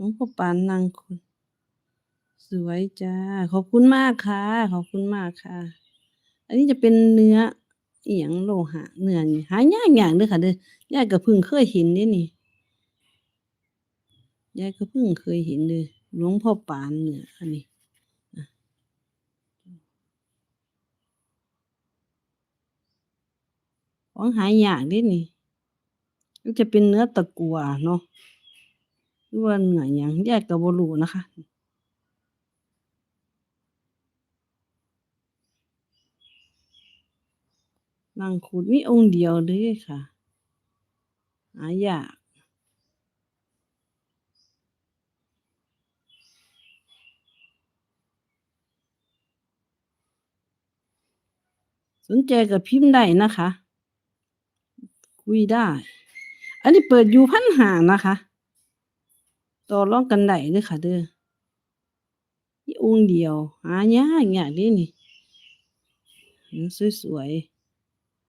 หลวงพ่อปานนั่งคุดสวยจ้ะขอบคุณมากค่ะขอบคุณมากค่ะอันนี้จะเป็นเนื้ออิหยังโลหะเนื้อนี่หายากๆเด้อค่ะเด้อยายก็เพิ่งเคยเห็นเดะนี่ยายก็เพิ่งเคยเห็นเด้อหลวงพ่อปานเนื้ออันนี้อะของหายากเดะนี่มันจะเป็นเนื้อตะกั่วเนาะหรือว่าเนื้อหยังยายก็บ่รู้นะคะมังคุดมีองค์เดียวเด้อค่ะหายากสนใจก็พิมพ์ได้นะคะคุยได้อันนี้เปิดอยู่1,500นะคะต่อรองกันได้เด้อค่ะเด้อมีองค์เดียวหายากๆเดะนี่เนื้อสวยๆ